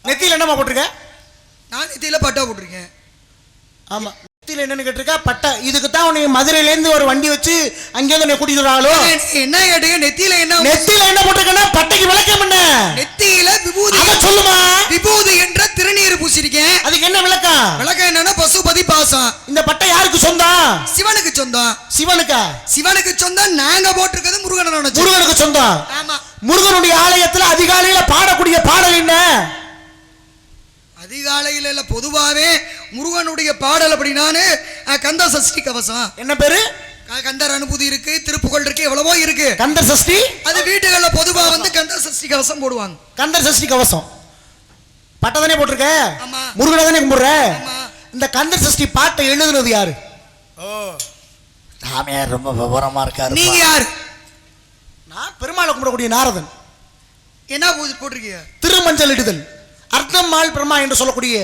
நெத்தியில என்னமா போட்டிருக்க? நான் நெத்தியில பட்டா போட்டிருக்கேன். ஆமா, நெத்தியில என்னன்னு கேட்டிருக்க? பட்டை. இதுக்கு தான் உன்னை மதுரையில இருந்து ஒரு வண்டி வச்சு அங்கேருந்து நீ கூட்டிட்டு வராளோ? என்ன கேட்டீங்க? நெத்தியில என்ன? நெத்தியில என்ன போட்டிருக்கேன்னா பட்டைக்கு விளக்கம் என்ன? நெத்தியில விபூதி. அத சொல்லுமா. விபூதி என்ற திருநீர் பூசிருக்கேன். அதுக்கு என்ன விளக்கம்? விளக்கம் என்னன்னா பசுபதி பாசம். இந்த பட்டை யாருக்கு சொந்தம்? சிவனுக்கு சொந்தம். சிவனுக்கா? சிவனுக்கு சொந்தம். நாங்க போட்டிருக்கிறது முருகனோட. முருகனுக்கு சொந்தம். ஆமா. முருகனுடைய ஆலயத்துல அதிகாலையில பாடக்கூடிய பாடல் என்ன? அதிகாலையில இல்ல, பொதுவாவே முருகனுடைய பாடல் அப்படின்னானு கந்த சஷ்டி கவசம். என்ன பேரு? கந்தர் அனுபூதி இருக்கு, திருப்புகழ் இருக்கு, எவ்வளவோ இருக்கு. கந்தர் சஷ்டி அது வீட்டுகள்ல பொதுவா வந்து கந்தர் சஷ்டி கவசம் போடுவாங்க. கந்தர் சஷ்டி கவசம் பட்டை தானே போட்டிருக்க? ஆமா. முருகனை தானே கும்பிடுற? ஆமா. இந்த கந்தர் சஷ்டி பாட்டை எழுதுனது யாரு? ஓ, சாமியார் ரொம்ப விவரமா இருக்காரு. நீங்க யாரு? நான் பெருமாளை கும்பிடக்கூடிய நாரதன். என்ன போட்டிருக்கீங்க? திருமஞ்சள் இடுதல், அர்த்தம் மால் பிரம்மா என்று சொல்லக்கூடிய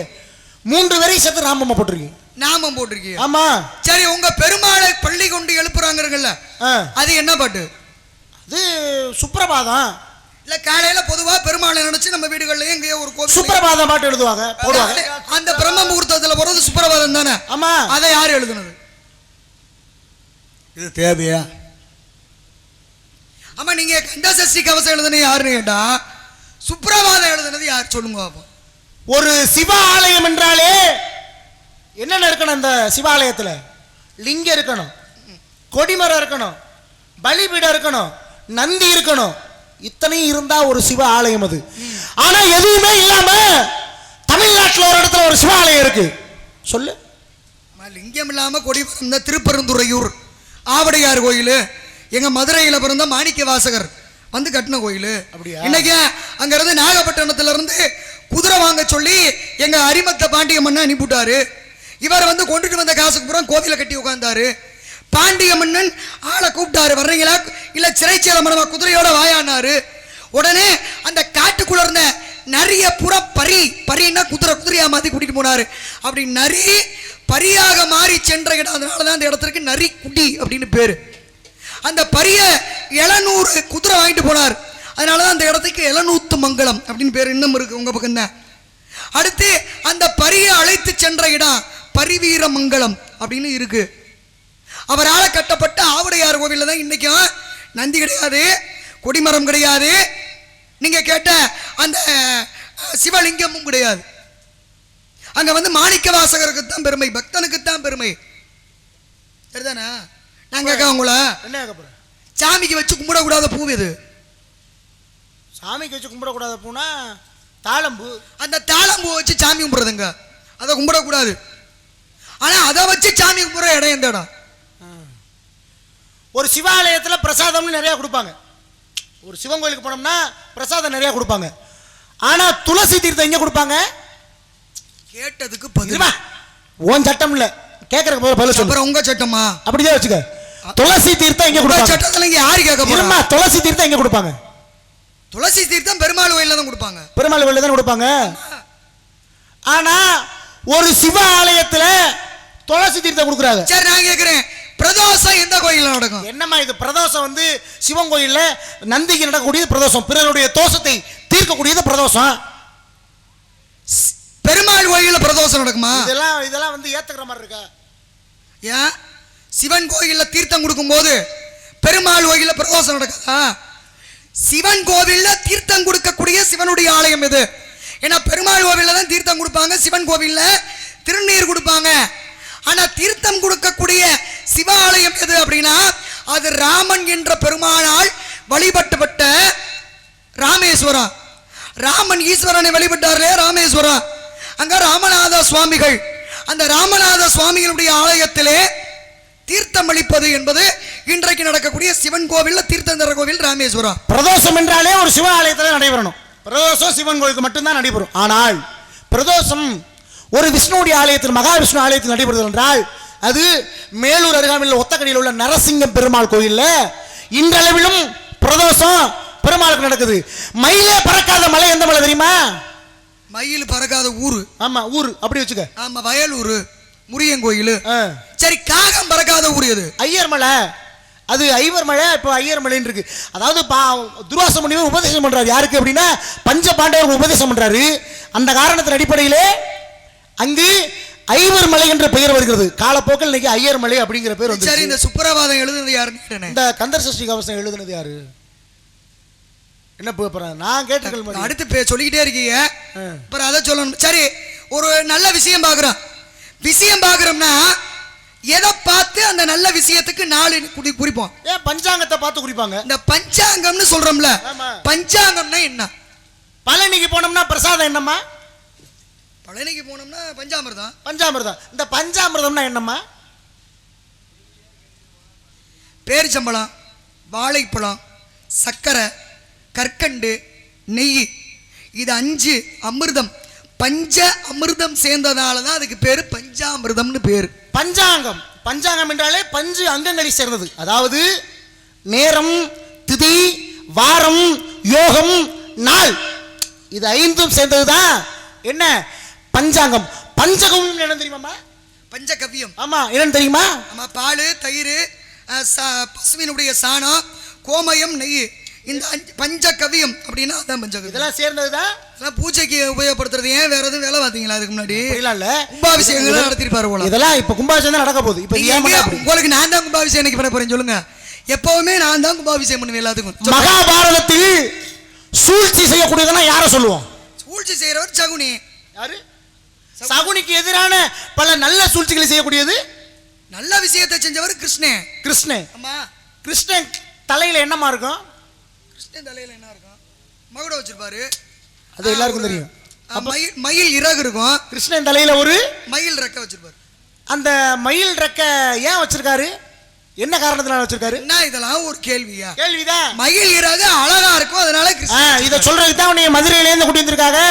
3 வரை சேர்த்து நாமமா போட்டிருக்கீங்க. நாமம் போட்டிருக்கீங்க. ஆமா. சரி, உங்க பெருமாளை பள்ளி கொண்டு எழுப்புறாங்கல்ல, அது என்ன பாட்டு? அது சுப்ரபாதம். இல்ல, காலையில பொதுவா பெருமாளை நினைச்சு நம்ம வீடுகள்லயே எங்கேயோ ஒரு கோவில் சுப்ரபாதம் பாட்டு எழுதுவாங்க, போடுவாங்க. அந்த பிரம்ம முகூர்த்தத்துல போறது சுப்ரபாதம் தானே? ஆமா. அதை யாரு எழுதுனது? இது தேவையா? ஆமா, நீங்க கந்த சஷ்டி கவசம் எழுதுனது யாருன்னு கேட்டா சுப்ரபாதம் எழுதுனது யார் சொல்லுங்க. ஒரு சிவ ஆலயம் என்றாலே என்னென்ன இருக்கணும்? அந்த சிவாலயத்துல லிங்கம் இருக்கணும், கொடிமரம் இருக்கணும், பலிபீடம் இருக்கணும், நந்தி இருக்கணும். இத்தனையும் இருந்தா ஒரு சிவ ஆலயம் அது. ஆனா எதுவுமே இல்லாம தமிழ்நாட்டில் ஒரு இடத்துல ஒரு சிவாலயம் இருக்கு, சொல்லு. லிங்கம் இல்லாம கொடிமரம் இந்த திருப்பெருந்துறையூர் ஆவடையார் கோயில், எங்க மதுரையில பிறந்த மாணிக்க வாசகர் வந்து கட்டின கோயில். இன்னைக்கு அங்க இருந்து நாகப்பட்டினத்துல இருந்து குதிரை வாங்க சொல்லி எங்க அரிமத்த பாண்டிய மன்னன் அனுப்பிவிட்டாரு. இவர் வந்து கொண்டுட்டு வந்த காசுக்கு பூரா கோவில கட்டி உட்கார்ந்தாரு. பாண்டிய மன்னன் ஆளை கூப்பிட்டாரு, வர்றீங்களா இல்ல சிறைச்சேல மனமா குதிரையோட வாயானாரு. உடனே அந்த காட்டுக்குள்ள இருந்த நிறைய புற பரின்னா குதிரையா மாத்தி கூட்டிட்டு போனாரு. அப்படி நரி பரியாக மாறி சென்ற இடம், அதனாலதான் அந்த இடத்துக்கு நரி குடி அப்படின்னு பேரு. அந்த பரிய 700 குதிரை வாங்கிட்டு போனார், அதனாலதான் அந்த இடத்துக்கு 700 மங்கலம் அப்படின்னு பேர் இன்னும் இருக்கு உங்க பக்கம் தான். அடுத்து அந்த பரிய அழைத்து சென்ற இடம் பரிவீர மங்கலம் அப்படின்னு இருக்கு. அவரால் கட்டப்பட்ட ஆவுடையார் கோவில்ல தான் இன்னைக்கும் நந்தி கிடையாது, கொடிமரம் கிடையாது, நீங்க கேட்ட அந்த சிவலிங்கமும் கிடையாது. அங்க வந்து மாணிக்க வாசகருக்கு தான் பெருமை, பக்தனுக்கு தான் பெருமை. சரிதானா? நாங்க உங்களை என்ன கேட்க போறேன்? சாமிக்கு வச்சு கும்பிடக்கூடாத பூ எது? சாமிக்கு வச்சு கும்பிடக்கூடாத பூனா தாளம்பூ. அந்த தாளம்பூ வச்சு சாமி கும்பிடுறதுங்க, அதை கும்பிடக்கூடாது. ஆனா அதை வச்சு சாமி கும்பிடுற இடம் எந்த இடம்? ஒரு சிவாலயத்துல பிரசாதம்னு நிறைய கொடுப்பாங்க. ஒரு சிவன் கோயிலுக்கு போனோம்னா பிரசாதம் நிறைய கொடுப்பாங்க. ஆனா துளசி தீர்த்தம் எங்க கொடுப்பாங்க? கேட்டதுக்கு பதில் உன் சட்டம் இல்ல, கேட்கறதுக்கு பதில் சொல்லு. உங்க சட்டமா? அப்படியே வச்சுக்க. துளசி தீர்த்தம் எங்க கொடுப்பாங்க? சட்டத்துல இங்க யாரு கேட்க போறா? துளசி தீர்த்தம் எங்க கொடுப்பாங்க? துளசி தீர்த்தம் பெருமாள் கோயில்ல தான் கொடுப்பாங்க. பெருமாள் கோயில்ல தான் கொடுப்பாங்க. ஆனா ஒரு சிவ ஆலயத்துல துளசி தீர்த்தம் கொடுக்குறாங்க. சரி, நான் கேட்கிறேன், பிரதோஷம் எந்த கோயில்ல நடக்கும்? என்னம்மா இது? பிரதோஷம் வந்து சிவன் கோயில்ல நந்திக்கு நடக்கக்கூடியது பிரதோஷம், பிறருடைய தோஷத்தை தீர்க்கக்கூடியது பிரதோஷம். பெருமாள் கோயில்ல பிரதோஷம் நடக்குமா? இதெல்லாம் வந்து ஏத்துக்கிற மாதிரி இருக்கா? ஏன் சிவன் கோயில்ல தீர்த்தம் கொடுக்கும் போது பெருமாள் கோயில்ல பிரதோஷம் நடக்குதா? சிவன் கோவில்ல தீர்த்தம் கொடுக்கக்கூடிய சிவனுடைய ஆலயம் எது? ஏன்னா பெருமாள் கோவில்ல தான் தீர்த்தம் கொடுப்பாங்க, சிவன் கோவில்ல திருநீர் கொடுப்பாங்க. ஆனா தீர்த்தம் கொடுக்கக்கூடிய சிவ ஆலயம் எது அப்படின்னா அது ராமன் என்ற பெருமானால் வழிபட்டப்பட்ட ராமேஸ்வரம். ராமன் ஈஸ்வரனை வழிபட்டார்களே ராமேஸ்வரம், அங்க ராமநாத சுவாமிகள். அந்த ராமநாத சுவாமிகளுடைய ஆலயத்திலே தீர்த்தம் அளிப்பது என்பது இன்றைக்கு நடக்கக்கூடிய சிவன் கோவில் தீர்த்தம் தர கோவில் ராமேஸ்வரம். பிரதோஷம் என்றாலே ஒரு சிவ ஆலயத்தில் நடைபெறணும். பிரதோஷம் சிவன் கோயிலுக்கு மட்டும்தான் நடைபெறும். ஆனால் பிரதோஷம் ஒரு விஷ்ணுடைய ஆலயத்தில், மகாவிஷ்ணு ஆலயத்தில் நடைபெறுவது என்றால் அது மேலூர் அருகாமையில் ஒத்தக்கடியில் உள்ள நரசிங்கம் பெருமாள் கோயில்ல இன்றளவிலும் பிரதோஷம் பெருமாளுக்கு நடக்குது. மயிலே பறக்காத மலை எந்த மலை தெரியுமா? மயில் பறக்காத ஊரு. ஆமா, ஊரு அப்படி வச்சுக்க. ஆமா, வயலூர் முரியன் கோயில். சரி, காகம் பறக்காத ஊர் எது? ஐயர் மலை. அது ஐவர் மலை, இப்போ ஐயர் மலைன்னு இருக்கு. அதாவது துர்வாச முனிவர் உபதேசம் பண்றாரு. யாருக்கு அப்படின்னா பஞ்ச பாண்டவர்கள் உபதேசம் பண்றாரு. அந்த காரணத்தின் அடிப்படையிலே அங்கு ஐவர் மலை என்ற பெயர் வருகிறது. காலப்போக்கில் இன்னைக்கு ஐயர் மலை அப்படிங்கிற பேர் வந்து. சரி, இந்த சுப்ரபாதம் எழுதுனது யாருன்னு? இந்த கந்தர் சஷ்டி கவசம் எழுதுனது யாரு? என்ன போறேன் நான் கேட்டுக்கல் அடுத்து சொல்லிக்கிட்டே இருக்கீங்க, அப்புறம் அதை சொல்லணும். சரி, ஒரு நல்ல விஷயம் பார்க்குறோம்னா எதை பார்த்து அந்த நல்ல விஷயத்துக்கு நாலு குறிப்போம்? ஏன் பஞ்சாங்கத்தை பார்த்து குறிப்பாங்க? இந்த பஞ்சாங்கம்னு சொல்றோம்ல, பஞ்சாங்கம்னா என்ன? பழனிக்கு போனோம்னா பிரசாதம் என்னம்மா? பழனிக்கு போனோம்னா பஞ்சாமிர்தம். பஞ்சாமிர்தம். இந்த பஞ்சாமிர்தம்னா என்னம்மா? பேரிச்சம்பழம், வாழைப்பழம், சர்க்கரை, கற்கண்டு, நெய், இது 5 அமிர்தம். பஞ்ச அமிர்தம் சேர்ந்ததால தான் அதுக்கு பேரு பஞ்சாமிர்தம்னு பேரு. பஞ்சாங்கம். பஞ்சாங்கம் என்றாலே 5 அங்கங்களை சேர்ந்தது. அதாவது நேரம், திதி, வாரம், யோகம், நாள், இது 5ம் சேர்ந்ததுதான் என்ன பஞ்சாங்கம். பஞ்சகம் என்ன தெரியுமா? பஞ்சகவ்யம். ஆமா, என்னன்னு தெரியுமா? ஆமா, பால், தயிர், பசுவினுடைய சாணம், கோமயம், நெய், இந்த பஞ்சகவ்யம் அப்படின்னா அதான் பஞ்சகவ்யம். இதெல்லாம் சேர்ந்ததுதான் பூஜைக்கு உபயோகப்படுத்துறது. ஏன் வேற எதுவும் வேலை பார்த்தீங்களா அதுக்கு முன்னாடி? இல்ல, கும்பாபிஷேகம் நடத்திருப்பாரு போல. இதெல்லாம் இப்ப கும்பாபிஷேகம் தான் நடக்க போகுது. இப்ப உங்களுக்கு நான் தான் கும்பாபிஷேகம் இன்னைக்கு பண்ண போறேன் சொல்லுங்க. எப்பவுமே நான் தான் கும்பாபிஷேகம் பண்ணுவேன் எல்லாத்துக்கும். மகாபாரதத்தில் சூழ்ச்சி செய்யக்கூடியதெல்லாம் யாரை சொல்லுவோம்? சூழ்ச்சி செய்யறவர் சகுனி. யாரு? சகுனிக்கு எதிரான பல நல்ல சூழ்ச்சிகளை செய்யக்கூடியது நல்ல விஷயத்தை செஞ்சவர் கிருஷ்ணன். கிருஷ்ணன். ஆமா, கிருஷ்ணன் தலையில என்னமா இருக்கும்? கிருஷ்ணன் தலையில என்ன இருக்கும்? மகுடம் வச்சிருப்பாரு. அது எல்லாருக்கும் தெரியும். மயில் இறகு இருக்கும். கிருஷ்ணன் தலையில ஒரு மயில் ரெக்க வச்சிருப்பாரு. அந்த மயில் ரெக்க ஏன் வச்சிருக்காரு? என்ன காரணத்தினால வச்சிருக்காரு? என்ன இதெல்லாம் ஒரு கேள்வியா? கேள்விதான். மயில் இறகு அழகா இருக்கும், அதனால இத சொல்றதுக்கு தான் நீ மதுரையில இருந்து கூட்டி வந்திருக்காங்க.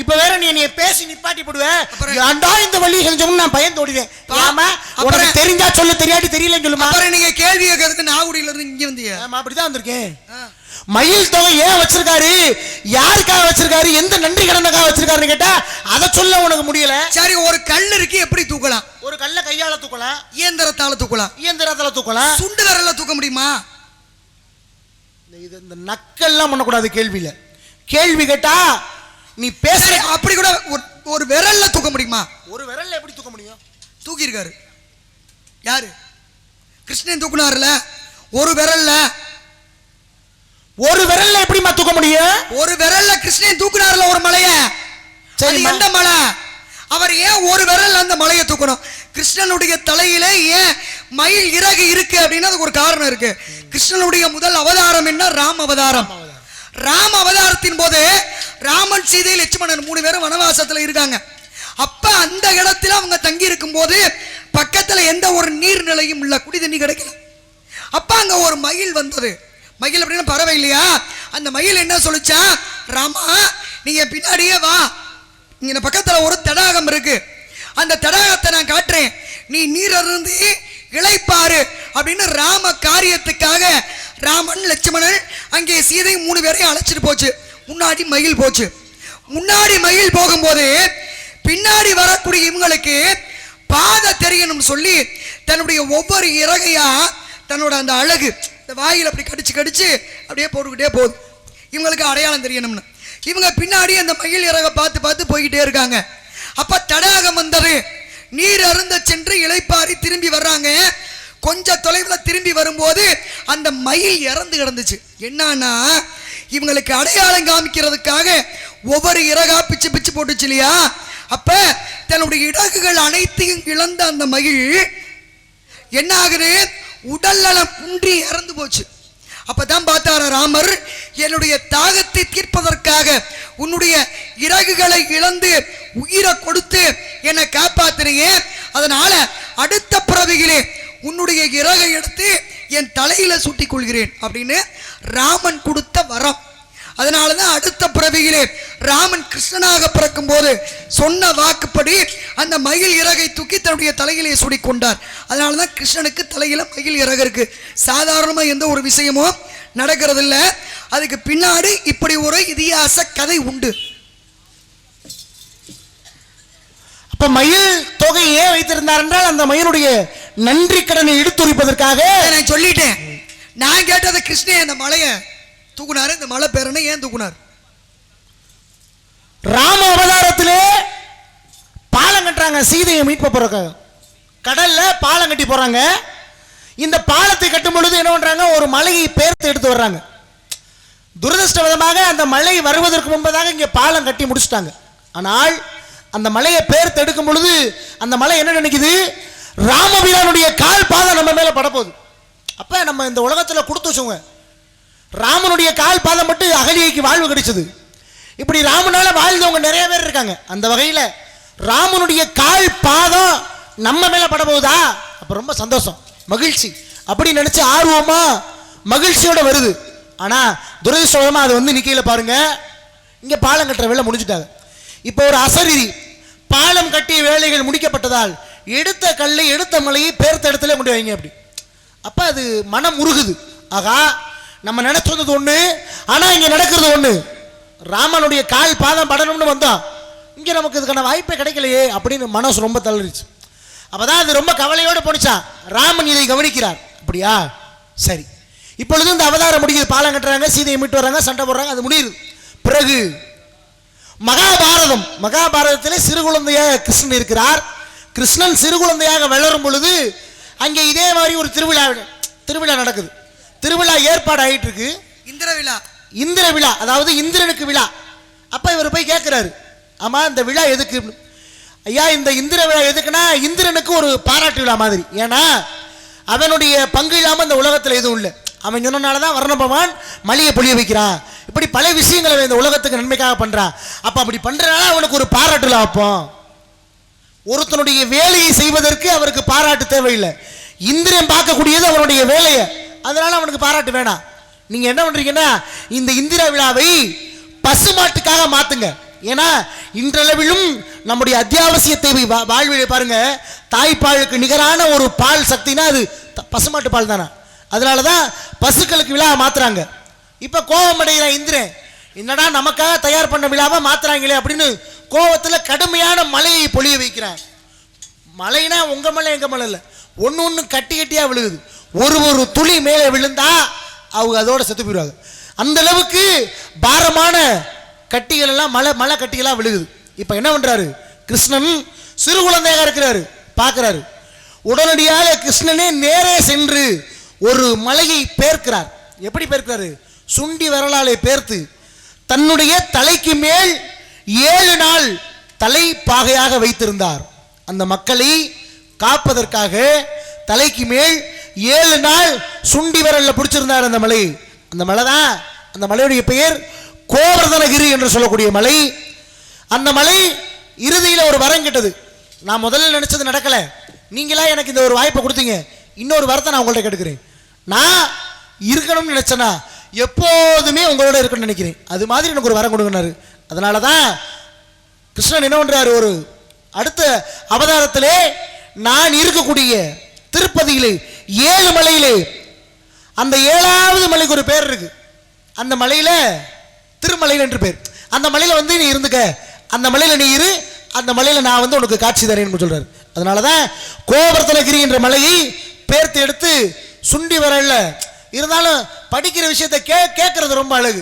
இப்ப வேற நீ பேசி நிப்பாட்டி போடுவேன். ஏன்டா இந்த வழி செஞ்சோம்னு நான் பயந்து ஓடிவேன். ஆமா, உனக்கு தெரிஞ்சா சொல்லு, தெரியாட்டி தெரியலன்னு சொல்லுமா. அப்புறம் நீங்க கேள்வி கேட்கறதுக்கு நாகுடியில இருந்து இங்க வந்தீங்க. ஆமா, அப்படிதான் வந்திருக்கேன். மயில் தொகை ஏன் வச்சிருக்காரு, யாருக்காக வச்சிருக்காரு, எந்த நன்றி கடனுக்காக வச்சிருக்காருன்னு கேட்டா அதை சொல்ல உனக்கு முடியல. சரி, ஒரு கல் இருக்கு, எப்படி தூக்கலாம்? ஒரு கல்ல கையால தூக்கலாம், இயந்திரத்தால தூக்கலாம். இயந்திரத்தால தூக்கலாம். சுண்டு விரல்ல தூக்க முடியுமா? இந்த நக்கல்லாம் பண்ணக்கூடாது கேள்வியில. கேள்வி கேட்டா நீ பேச அப்படி கூட ஒரு விரல்ல தூக்க முடியுமா? ஒரு விரல்ல எப்படி தூக்க முடியும்? தூக்கி இருக்காரு. யாரு? கிருஷ்ணன் தூக்குனாருல ஒரு விரல்ல. ஒரு விரல்ல எப்படிமா தூக்க முடியும்? ஒரு விரல்ல கிருஷ்ணன் தூக்குனாருல ஒரு மலைய. சரி, எந்த மலை? அவர் ஏன் ஒரு விரல்ல அந்த மலையை தூக்கணும்? கிருஷ்ணனுடைய தலையில ஏன் மயில் இறகு இருக்கு அப்படின்னா அதுக்கு ஒரு காரணம் இருக்கு. கிருஷ்ணனுடைய முதல் அவதாரம் என்ன? ராம அவதாரம். ராம அவதாரத்தின் போது ராமன், சீதை, லட்சுமணன் 3 பேரும் வனவாசத்துல இருக்காங்க. அப்ப அந்த இடத்துல அவங்க தங்கி இருக்கும் போது பக்கத்துல எந்த ஒரு நீர்நிலையும் இல்ல, குடி தண்ணி கிடைக்கல. அப்ப அங்க ஒரு மயில் வந்தது. மயில் அப்படின்னா பறவை இல்லையா? அந்த மயில் என்ன சொல்லுச்சா, ராமா நீங்க பின்னாடியே வா, இங்க பக்கத்துல ஒரு தடாகம் இருக்கு, அந்த தடாகத்தை நான் காட்டுறேன், நீ நீர் அருந்து இளைப்பாரு அப்படின்னு ராம காரியத்துக்காக ராமன், லட்சுமணன், அங்கே சீதை 3 பேரையும் அழைச்சிட்டு போச்சு. முன்னாடி மயில் போச்சு. முன்னாடி மயில் போகும்போது பின்னாடி வரக்கூடிய இவங்களுக்கு பாதை தெரியணும்னு சொல்லி தன்னுடைய ஒவ்வொரு இறகையா தன்னோட அந்த அழகு இந்த வாயில் அப்படி கடிச்சு கடிச்சு அப்படியே போட்டுக்கிட்டே போகுது. இவங்களுக்கு அடையாளம் தெரியணும்னு இவங்க பின்னாடி அந்த மயில் இறக பார்த்து பார்த்து போய்கிட்டே இருக்காங்க. அப்ப தடாகம் வந்தது. நீர் அருந்த சென்று இளைப்பாரி திரும்பி வர்றாங்க. கொஞ்ச தொலைவில் திரும்பி வரும்போது அந்த மயில் இறந்து கிடந்துச்சு. என்னன்னா இவங்களுக்கு அடையாளம் காமிக்கிறதுக்காக ஒவ்வொரு இறகா பிச்சு பிச்சு போட்டுச்சு இல்லையா? அப்ப தன்னுடைய இறகுகள் அனைத்தையும் இழந்த அந்த மயில் என்ன ஆகுது? உடல் நலம் குன்றி இறந்து போச்சு. அப்பதான் பார்த்தார ராமர், என்னுடைய தாகத்தை தீர்ப்பதற்காக உன்னுடைய இறகுகளை இழந்து உயிரை கொடுத்து என்னை காப்பாத்துறீங்க, அதனால அடுத்த பிறவியிலே உன்னுடைய இறகை எடுத்து என் தலையில சூட்டிக் கொள்கிறேன் அப்படின்னு ராமன் கொடுத்த வரம். அதனாலதான் அடுத்த பிறவியிலே ராமன் கிருஷ்ணனாக பிறக்கும் போது சொன்ன வாக்குப்படி அந்த மயில் இறகை தூக்கி தன்னுடைய தலையிலே சூடிக்கொண்டார். அதனாலதான் கிருஷ்ணனுக்கு தலையில மயில் இறகு இருக்கு. சாதாரணமா எந்த ஒரு விஷயமும் நடக்கிறது இல்ல, அதுக்கு பின்னாடி இப்படி ஒரு இதிகாச கதை உண்டு. அப்ப மயில் தொகை ஏன் வைத்திருந்தார் என்றால் அந்த மயிலுடைய நன்றி கடனை எடுத்துரைப்பதற்காக. நான் சொல்லிட்டேன், நான் கேட்டது கிருஷ்ணன் இந்த மலையை தூக்குனாரு. இந்த மலை பேர் என்ன, ஏன் தூக்குனார்? ராம அவதாரத்திலே பாலம் கட்டுறாங்க சீதையை மீட்ப போறதுக்காக. கடல்ல பாலம் கட்டி போறாங்க. இந்த பாலத்தை கட்டும் பொழுது என்ன பண்றாங்க, ஒரு மலையை பேர்த்து எடுத்து வர்றாங்க. துரதிருஷ்டவசமாக அந்த மலை வருவதற்கு முன்பதாக இங்கே பாலம் கட்டி முடிச்சிட்டாங்க. ஆனால் அந்த மலையை பேர்த்து எடுக்கும் பொழுது அந்த மலை என்ன நினைக்குது, ராமபிரானுடைய கால் பாதம் நம்ம மேல படப்போகுது. அப்ப நம்ம இந்த உலகத்துல கொடுத்து வச்சோங்க, ராமனுடைய கால் பாதம் மட்டும் அகலியைக்கு வாழ்வு கிடைச்சது. இப்படி ராமனால வாழ்ந்தவங்க நிறைய பேர் இருக்காங்க. அந்த வகையில ராமனுடைய கால் பாதம் நம்ம மேல பட போகுதா, அப்ப ரொம்ப சந்தோஷம், மகிழ்ச்சி. அப்படி நினைச்சு ஆர்வமா மகிழ்ச்சியோட வருது. ஆனா துரதிருஷ்டவசமா அது வந்து நிக்கையில பாருங்க, இங்க பாலம் கட்டுற வேலை முடிஞ்சுட்டாங்க. இப்போ ஒரு அசரீரி பாலம் கட்டிய வேலைகள் முடிக்கப்பட்டதால் எடுத்த கல்லை எடுத்த மலையை பேர்த்த இடத்துல கொண்டு வைங்க அப்படி. அப்ப அது மனம் உருகுது. ஆகா, நம்ம நினைச்சது ஒண்ணு, ஆனா இங்க நடக்கிறது ஒண்ணு. ராமனுடைய கால் பாதம் படணும்னு வந்தோம், இங்க நமக்கு இதுக்கான வாய்ப்பே கிடைக்கலையே அப்படின்னு மனசு ரொம்ப தளரிச்சு. அப்பதான் அது ரொம்ப கவலையோடு போனிச்சா. ராமன் இதை கவனிக்கிறார். அப்படியா, சரி. இப்பொழுது இந்த அவதாரம் முடியுது, பாலம் கட்டுறாங்க, சீதையை மீட்டு வர்றாங்க, சண்டை போடுறாங்க, அது முடியுது. பிறகு மகாபாரதம், மகாபாரதத்திலே சிறு குழந்தையாக கிருஷ்ணன் இருக்கிறார். கிருஷ்ணன் சிறு குழந்தையாக வளரும் பொழுது அங்கே இதே மாதிரி ஒரு திருவிழா நடக்குது. திருவிழா ஏற்பாடு ஆகிட்டு இருக்கு, இந்திர விழா, அதாவது இந்திரனுக்கு விழா. அப்ப இவர் போய் கேட்கிறாரு, ஆமா இந்த விழா எதுக்கு? ஐயா, இந்த இந்திர விழா எதுக்குன்னா இந்திரனுக்கு ஒரு பாராட்டு விழா மாதிரி. ஏன்னா அவனுடைய பங்கு இல்லாம இந்த உலகத்துல எதுவும் இல்லை. அவன் சொன்னனாலதான் வர்ண பகவான் மலையை பொழிய வைக்கிறான். இப்படி பல விஷயங்களை இந்த உலகத்துக்கு நன்மைக்காக பண்றான். அப்ப அப்படி பண்றதுனால அவனுக்கு ஒரு பாராட்டு விழா வைப்போம். ஒருத்தனுடைய வேலையை செய்வதற்கு அவருக்கு பாராட்டு தேவையில்லை. இந்திரன் பார்க்கக்கூடியது அவனுடைய வேலையை, அதனால அவனுக்கு பாராட்டு வேணாம். நீங்க என்ன பண்றீங்கன்னா இந்த இந்திர விழாவை பசுமாட்டுக்காக மாத்துங்க. ஏன்னா இன்றளவிலும் நம்முடைய அத்தியாவசிய தேவை வாழ்வியலை பாருங்க, தாய்ப்பாலுக்கு நிகரான ஒரு பால் சக்தினா அது பசுமாட்டு பால் தானே. அதனாலதான் பசுக்களுக்கு விழா மாத்துறாங்க. இப்ப கோபம் அடைகிற இந்திரன், என்னடா நமக்காக தயார் பண்ண விழாவை மாத்துறாங்களே அப்படின்னு கோபத்துல கடுமையான மலையை பொழிய வைக்கிறான். மலைனா உங்க மலை எங்க மலை இல்லை, ஒன்னு ஒன்னு கட்டி கட்டியா விழுகுது. ஒரு ஒரு துளி மேலே விழுந்தா அவங்க அதோட செத்து போயிடுவாங்க. அந்த அளவுக்கு பாரமான கட்டிகள் எல்லாம் மலை கட்டிகளா விழுகுது. இப்ப என்ன பண்றாரு, கிருஷ்ணன் சிறு குழந்தையாக இருக்கிறாரு, பார்க்கிறாரு. உடனடியாக கிருஷ்ணனே நேரே சென்று ஒரு மலையை பேர்க்கிறார். எப்படி பேர்க்கிறாரு, சுண்டி விரலாலே பேர்த்து தன்னுடைய தலைக்கு மேல் 7 நாள் தலை பாகையாக வைத்திருந்தார். அந்த மக்களை காப்பதற்காக தலைக்கு மேல் 7 நாள் சுண்டி விரல்ல பிடிச்சிருந்தார் அந்த மலை. அந்த மலை தான், அந்த மலையுடைய பெயர் கோவர்தனகிரி என்று சொல்லக்கூடிய மலை. அந்த மலை இறுதியில் ஒரு வரம் கிட்டது. நான் முதல்ல நினைச்சது நடக்கல, நீங்களா எனக்கு இந்த ஒரு வாய்ப்பை கொடுத்தீங்க. இன்னொரு வரத்தை நான் உங்கள்ட்ட கேட்டுக்கிறேன். நான் இருக்கணும்னு நினைச்சேன்னா எப்போதுமே உங்களோட இருக்கணும்னு நினைக்கிறேன். அது மாதிரி எனக்கு ஒரு வரம் கொடுங்கனாரு. அதனாலதான் கிருஷ்ணன் என்ன பண்றாரு, ஒரு அடுத்த அவதாரத்திலே நான் இருக்கக்கூடிய திருப்பதியிலே 7 மலையிலே அந்த 7வது மலைக்கு ஒரு பேர் இருக்கு. அந்த மலையில திருமலையில் என்று பேர். அந்த மலையில வந்து நீ இருந்துக்க, அந்த மலையில நீ இரு, அந்த மலையில நான் வந்து உனக்கு காட்சி தரேன்னு சொல்றாரு. அதனாலதான் கோவர்தனகிரி என்ற மலையை பேர்த்து எடுத்து சுண்டி வரல. இருந்தாலும் படிக்கிற விஷயத்தை கேட்கறது ரொம்ப அழகு.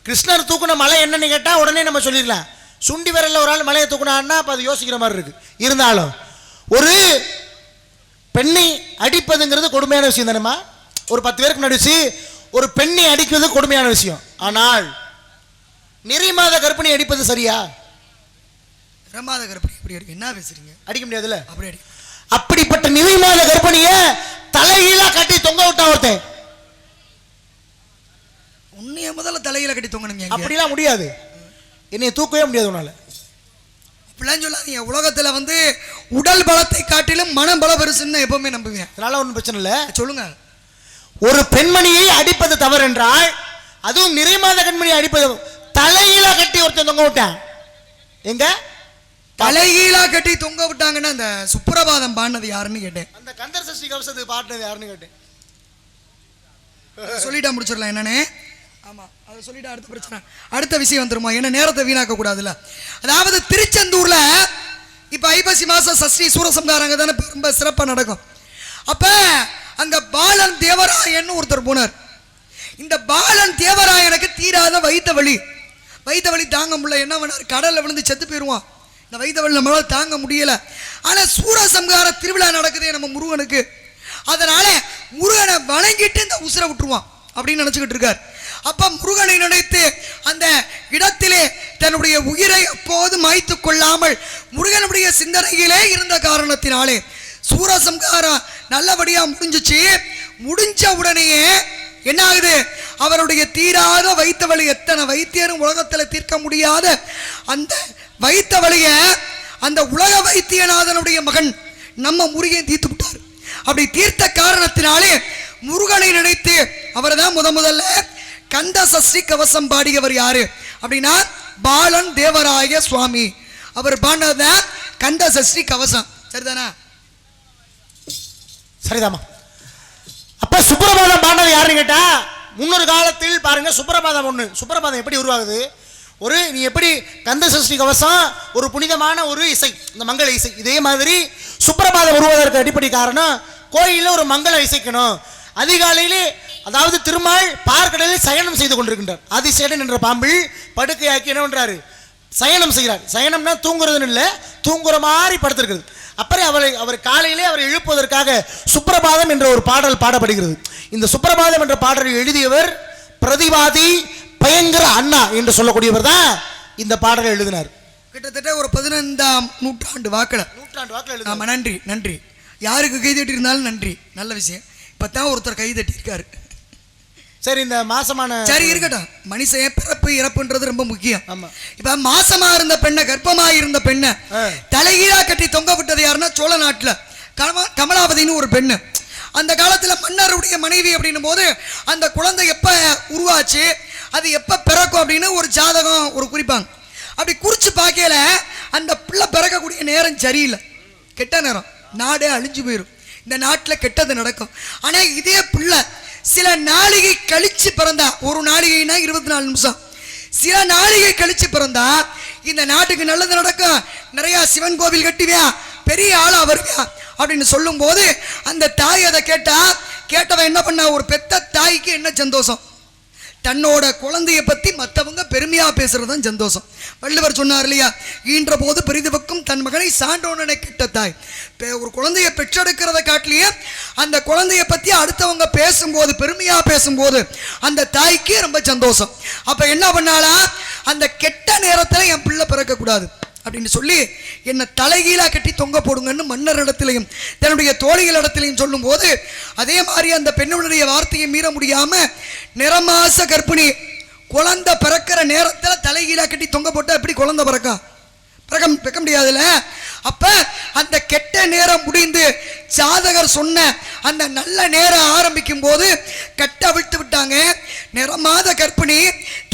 கிருஷ்ணர் தூக்குன மலை என்னன்னு கேட்டா உடனே நம்ம சொல்லிடலாம். சுண்டி வரல ஒரு ஆள் மலையை தூக்குனான்னா அப்ப அது யோசிக்கிற மாதிரி இருக்கு. இருந்தாலும் ஒரு பெண்ணை அடிப்பதுங்கிறது கொடுமையான விஷயம் தானேமா. ஒரு 10 பேருக்கு நடிச்சு ஒரு பெண்ணை அடிக்கிறது கொடுமையான விஷயம். ஆனால் நிறைமாத கர்ப்பிணி அடிப்பது சரியா? நிறைமாத கர்ப்பிணி என்ன பேசுறீங்க, அடிக்க முடியாதுல்ல. அப்படிப்பட்ட நிறைமாத கர்ப்பிணிய தலையில கட்டி தொங்க விட்டா ஒருத்தன். உன்னைய முதல்ல தலையில கட்டி தொங்கணுங்க. அப்படிலாம் முடியாது, என்னைய தூக்கவே முடியாது உன்னால. அப்படிலாம் சொல்லாதீங்க. உலகத்துல வந்து உடல் பலத்தை காட்டிலும் மனம் பலம் பெருசுன்னு எப்பவுமே நம்புவேன். அதனால ஒன்றும் பிரச்சனை இல்லை, சொல்லுங்க. ஒரு பெண்மணியை அடிப்பது தவறு என்றால், அதுவும் நிறைமாத கண்மணியை அடிப்பது, தலையில கட்டி ஒருத்தன் தொங்க விட்டான். எங்க தலைகீழா கட்டி தொங்க விட்டாங்கன்னா அந்த சுப்ரபாதம் பாடினது யாருன்னு கேட்டேன். அந்த கந்தர் சஷ்டி கவசத்தை பாடினது யாருன்னு கேட்டேன். சொல்லிட்டா முடிச்சிடலாம் என்னன்னு. ஆமா, அதை சொல்லிட்டு அடுத்த பிரச்சனை, அடுத்த விஷயம் வந்துருமா, என்ன நேரத்தை வீணாக்க கூடாதுல்ல. அதாவது திருச்செந்தூர்ல இப்ப ஐப்பசி மாசம் சஷ்டி சூரசம்ஹாரம் தானே ரொம்ப சிறப்பா நடக்கும். அப்ப அங்க பாலன் தேவராயன்னு ஒருத்தர் போனார். இந்த பாலன் தேவராயனுக்கு தீராத வயித்த வலி தாங்க முடியல. என்ன பண்ணாரு, கடல்ல விழுந்து செத்து போயிருவான். இந்த வயித்த வலி நம்மளால தாங்க முடியல. ஆனா சூரசம்ஹார திருவிழா நடக்குதே நம்ம முருகனுக்கு, அதனால முருகனை வணங்கிட்டு இந்த உசுரை விட்டுருவான் அப்படின்னு நினைச்சுக்கிட்டு இருக்கார். அப்ப முருகனை நினைத்து அந்த இடத்திலே தன்னுடைய உயிரை அப்போது மாய்த்து கொள்ளாமல் முருகனுடைய சிந்தனையிலே இருந்த காரணத்தினாலே சூரசம்ஹாரம் நல்லபடியா முடிஞ்சிச்சு. முடிஞ்ச உடனேயே என்ன ஆகுது, அவருடைய தீராத வைத்த வலி, எத்தனை வைத்தியரும் உலகத்தில் தீர்க்க முடியாத அந்த வைத்த வலிய அந்த உலக வைத்தியநாதனுடைய மகன் நம்ம முருகன் தீர்த்து விட்டார். அப்படி தீர்த்த காரணத்தினாலே முருகனை நினைத்து அவர் தான் முதல்ல கந்த சஷ்டி கவசம் பாடியவர் யாரு அப்படின்னா பாலன் தேவராய சுவாமி. அவர் பாடினதுதான் கந்த சஷ்டி கவசம். சரிதானா? சரிதாமா. அப்ப சுப்பிரபாதம் பாண்டவர் யாருன்னு கேட்டா, முன்னொரு காலத்தில் பாருங்க சுப்பிரபாதம் ஒண்ணு. சுப்பிரபாதம் எப்படி உருவாகுது, நீ எப்படி கந்த சஷ்டி கவசம் ஒரு புனிதமான ஒரு இசை, இந்த மங்கள இசை, இதே மாதிரி சுப்பிரபாதம் உருவாவதற்கு அடிப்படை காரணம் கோயிலில் ஒரு மங்கள இசைக்கணும். அதிகாலையிலே அதாவது திருமால் பார்க்கடலில் சயனம் செய்து கொண்டிருக்கின்றார். ஆதிசேடன் என்ற பாம்பில் படுக்கையாக்கி என்ன பண்றாரு, சயனம் செய்கிறார். சயனம்னா தூங்குறதுன்னு இல்லை, தூங்குற மாதிரி படுத்திருக்கிறது. அப்புறம் அவர் காலையிலே அவரை எழுப்புவதற்காக சுப்பிரபாதம் என்ற ஒரு பாடல் பாடப்படுகிறது. இந்த சுப்பிரபாதம் என்ற பாடலை எழுதியவர் பிரதிவாதி பயங்கர அண்ணா என்று சொல்லக்கூடியவர் தான் இந்த பாடலை எழுதினார். கிட்டத்தட்ட ஒரு 15ஆம் நூற்றாண்டு வாக்கில் ஆமா. நன்றி நன்றி. யாருக்கு கைதட்டி இருந்தாலும் நன்றி, நல்ல விஷயம். இப்பதான் ஒருத்தர் கைதட்டி இருக்காரு. சரி, இந்த மாசமான சரி இருக்கட்டும். மனுஷன் பிறப்பு இறப்புன்றது ரொம்ப முக்கியம். இப்ப மாசமா இருந்த பெண்ணை, கர்ப்பமா இருந்த பெண்ணை தலைகீழா கட்டி தொங்க விட்டது யாருன்னா சோழ நாட்டுல கமலாபதினு ஒரு பெண்ணு. அந்த காலத்துல மன்னருடைய மனைவி அப்படின்னும் போது அந்த குழந்தை எப்ப உருவாச்சு, அது எப்ப பிறக்கும் அப்படின்னு ஒரு ஜாதகம் ஒரு குறிப்பாங்க. அப்படி குறிச்சு பார்க்கல அந்த பிள்ளை பிறக்கக்கூடிய நேரம் சரியில்லை, கெட்ட நேரம், நாடே அழிஞ்சு போயிடும். இந்த நாட்டில் கெட்டது நடக்கும். ஆனா இதே பிள்ளை சில நாளிகை கழிச்சு பிறந்தா, ஒரு நாளிகைனா 24 நிமிஷம், சில நாளிகை கழிச்சு பிறந்தா இந்த நாட்டுக்கு நல்லது நடக்கும். நிறைய சிவன் கோவில் கட்டுவியா, பெரிய ஆளா வருவியா அப்படின்னு சொல்லும் போது அந்த தாய் அதை கேட்டவன் என்ன பண்ணா, ஒரு பெத்த தாய்க்கு என்ன சந்தோஷம், தன்னோட குழந்தைய பத்தி மற்றவங்க பெருமையா பேசுறதுதான் சந்தோஷம். வள்ளுவர் சொன்னார் இல்லையா, ஈன்ற போது பெரிதுவக்கும் தன் மகனை சான்றோனனை கிட்ட தாய். ஒரு குழந்தைய பெற்றெடுக்கிறத காட்டிலேயே அந்த குழந்தைய பத்தி அடுத்தவங்க பேசும்போது, பெருமையா பேசும்போது அந்த தாய்க்கு ரொம்ப சந்தோஷம். அப்ப என்ன பண்ணாலா, அந்த கெட்ட நேரத்துல என் பிள்ளை பிறக்க கூடாது அப்படின்னு சொல்லி என்னை தலைகீழா கட்டி தொங்க போடுங்கன்னு மன்னர் இடத்திலையும் தன்னுடைய தோழிகள் இடத்திலையும் சொல்லும் போது, அதே மாதிரி அந்த பெண்ணுடைய வார்த்தையை மீற முடியாம நிறமாச கர்ப்பிணி குழந்தை பிறக்கிற நேரத்தில் தலைகீழா கட்டி தொங்க போட்டா எப்படி குழந்தை பிறக்க முடியாதுல்ல. அப்ப அந்த கெட்ட நேரம் முடிந்து ஜாதகர் சொன்ன அந்த நல்ல நேரம் ஆரம்பிக்கும் போது கட்ட விட்டு விட்டாங்க. நிறமாத கர்ப்பிணி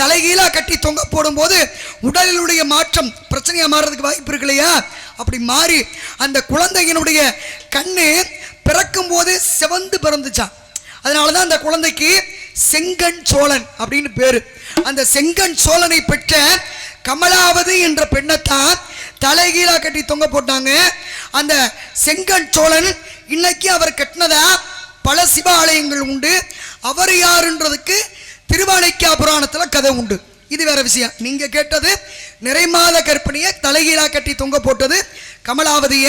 தலைகீழா கட்டி தொங்க போடும் போது உடலினுடைய மாற்றம் பிரச்சனையா மாறுறதுக்கு வாய்ப்பு இருக்கு இல்லையா. அப்படி மாறி அந்த குழந்தையினுடைய கண்ணு பிறக்கும் போது சிவந்து பிறந்துச்சான். அதனாலதான் அந்த குழந்தைக்கு செங்கண் சோழன் அப்படின்னு பேரு. அந்த செங்கண் சோழனை பெற்ற கமலாவதி என்ற பெண்ணைத்தான் தலைகீழா கட்டி தொங்க போட்டாங்க. அந்த செங்கண் சோழன் இன்னைக்கு அவர் கட்டினதா பல சிவ ஆலயங்கள் உண்டு. அவர் யாருன்றதுக்கு திருவானைக்கா புராணத்துல கதை உண்டு. இது வேற விஷயம். நீங்க கேட்டது நிறைமாத கர்ப்பிணிய தலைகீழா கட்டி தொங்க போட்டது கமலாவதிய,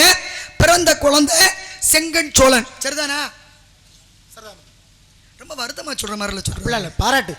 பிறந்த குழந்தை செங்கண் சோழன். சரிதானா? ரொம்ப வருத்தமா சொல்ற மாதிரி சொல்றேன், பாராட்டு.